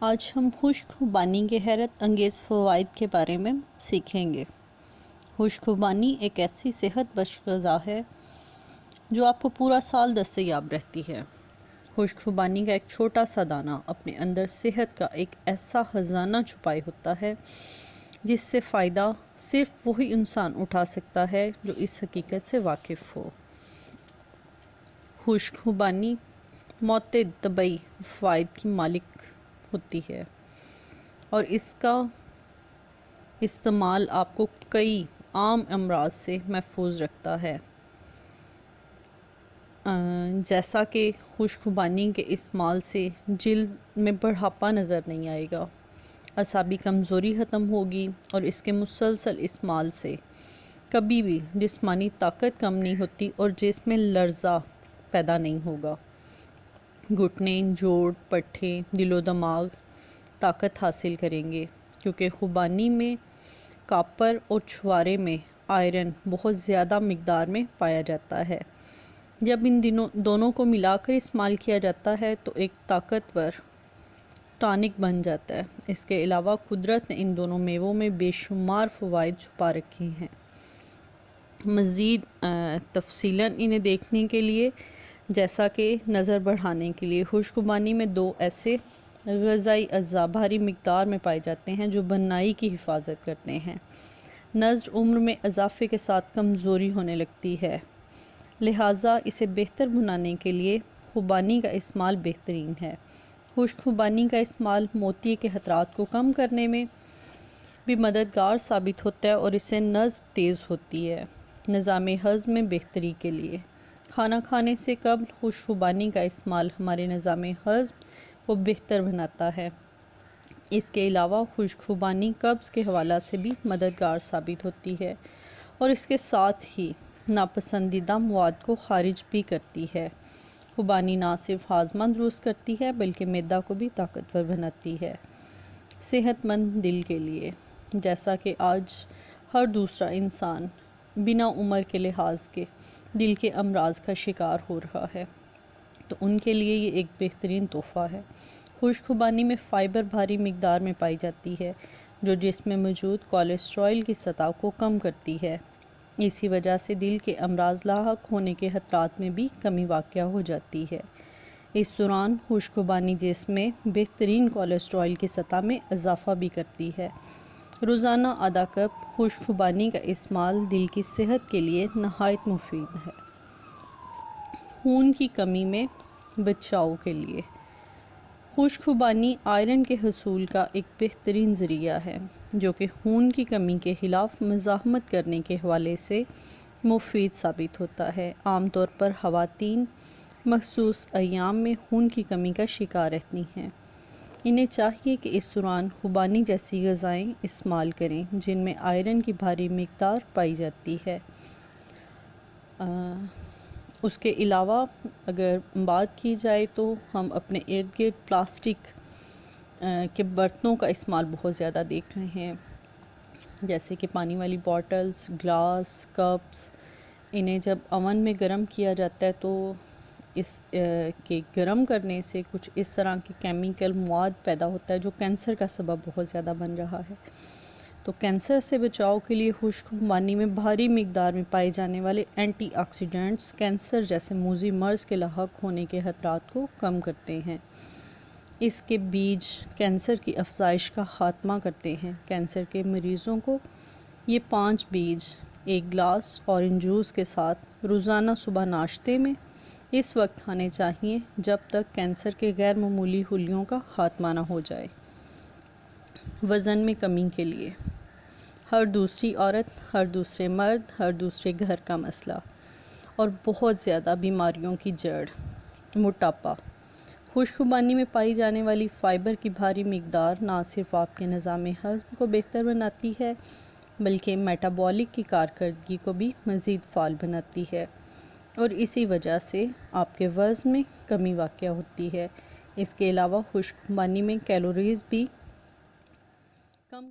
आज हम खुशखुबानी के हैरत अंगेज़ फ़वाइद के बारे में सीखेंगे। खुशखुबानी एक ऐसी सेहत बख्श ग़िज़ा है जो आपको पूरा साल दस्तयाब रहती है। खुशखुबानी का एक छोटा सा दाना अपने अंदर सेहत का एक ऐसा ख़जाना छुपाए होता है जिससे फ़ायदा सिर्फ वही इंसान उठा सकता है जो इस हकीकत से वाकिफ़ हो। खुशखुबानी मुतअद्दिद तबई फ़वाइद की मालिक होती है और इसका इस्तेमाल आपको कई आम अमराज से महफूज रखता है, जैसा कि खुशखुबानी के इस्तेमाल से जिल्द में बढ़ापा नज़र नहीं आएगा, असाबी कमज़ोरी ख़त्म होगी और इसके मुसलसल इस्तेमाल से कभी भी जिस्मानी ताकत कम नहीं होती और जिस्म में लर्ज़ा पैदा नहीं होगा। घुटने, जोड़, पट्टे, दिलो दिमाग ताकत हासिल करेंगे क्योंकि खुबानी में कापर और छुआरे में आयरन बहुत ज़्यादा मिकदार में पाया जाता है। जब इन दोनों को मिलाकर इस्तेमाल किया जाता है तो एक ताकतवर टॉनिक बन जाता है। इसके अलावा कुदरत ने इन दोनों मेवों में बेशुमार फ़वाइद छुपा रखे हैं। मज़ीद तफसीलन इन्हें देखने के लिए, जैसा कि नज़र बढ़ाने के लिए, खुशखुबानी में दो ऐसे ग़िज़ाई अज़्ज़ा भारी मिक़दार में पाए जाते हैं जो बनाई की हिफाजत करते हैं। नज़्र उम्र में इजाफ़े के साथ कमज़ोरी होने लगती है, लिहाजा इसे बेहतर बनाने के लिए खुबानी का इस्तेमाल बेहतरीन है। खुशखुबानी का इस्तेमाल मोतिये के ख़तरात को कम करने में भी मददगार साबित होता है और इससे नज़्र तेज़ होती है। निज़ामे हज़्म में बेहतरी के लिए खाना खाने से कबल खुशखुबानी का इस्तेमाल हमारे निज़ामे हज़्म को बेहतर बनाता है। इसके अलावा खुशखुबानी कब्ज़ के हवाला से भी मददगार साबित होती है और इसके साथ ही नापसंदीदा मवाद को खारिज भी करती है। खुबानी ना सिर्फ हाज़मा दुरुस्त करती है बल्कि मैदा को भी ताकतवर बनाती है। सेहतमंद दिल के लिए, जैसा कि आज हर दूसरा इंसान बिना उम्र के लिहाज के दिल के अमराज का शिकार हो रहा है, तो उनके लिए ये एक बेहतरीन तोहफ़ा है। खुशखुबानी में फ़ाइबर भारी मिकदार में पाई जाती है जो जिस्म में मौजूद कोलेस्ट्रॉल की सतह को कम करती है। इसी वजह से दिल के अमराज लाहक होने के खतरात में भी कमी वाक़या हो जाती है। इस दौरान खुशखुबानी जिस्म में बेहतरीन कोलेस्ट्रॉल की सतह में इजाफ़ा भी करती है। रोज़ाना आधा कप खुशखुबानी का इस्तेमाल दिल की सेहत के लिए नहायत मुफीद है। खून की कमी में बचाव के लिए खुशखुबानी आयरन के हसूल का एक बेहतरीन ज़रिया है जो कि खून की कमी के ख़िलाफ़ मज़ाहमत करने के हवाले से मुफीद साबित होता है। आमतौर पर ख़वातीन मखसूस अय्याम में खून की कमी का शिकार रहती हैं। इन्हें चाहिए कि इस दौरान खुबानी जैसी ग़िज़ाएँ इस्तेमाल करें जिनमें आयरन की भारी मिकदार पाई जाती है। उसके अलावा अगर बात की जाए तो हम अपने इर्द गिर्द प्लास्टिक के बर्तनों का इस्तेमाल बहुत ज़्यादा देख रहे हैं, जैसे कि पानी वाली बॉटल्स, ग्लास, कप्स। इन्हें जब अवन में गर्म किया जाता है तो इस के गर्म करने से कुछ इस तरह के केमिकल मवाद पैदा होता है जो कैंसर का सबब बहुत ज़्यादा बन रहा है। तो कैंसर से बचाव के लिए खुशखुबानी में भारी मिकदार में पाए जाने वाले एंटीऑक्सीडेंट्स कैंसर जैसे मूज़ी मर्ज़ के लाहक होने के खतरात को कम करते हैं। इसके बीज कैंसर की अफजाइश का ख़ात्मा करते हैं। कैंसर के मरीज़ों को ये 5 बीज एक गिलास ऑरेंज जूस के साथ रोज़ाना सुबह नाश्ते में इस वक्त खाने चाहिए जब तक कैंसर के गैर मामूली हुलियों का ख़ात्मा ना हो जाए। वज़न में कमी के लिए हर दूसरी औरत, हर दूसरे मर्द, हर दूसरे घर का मसला और बहुत ज़्यादा बीमारियों की जड़ मोटापा। खुशखुबानी में पाई जाने वाली फ़ाइबर की भारी मिकदार ना सिर्फ आपके निज़ामे हज़्म को बेहतर बनाती है बल्कि मेटाबॉलिक की कारकर्दगी को भी मज़ीद फ़ाल बनाती है और इसी वजह से आपके वज़न में कमी वाक़या होती है। इसके अलावा खुशखुबानी में कैलोरीज़ भी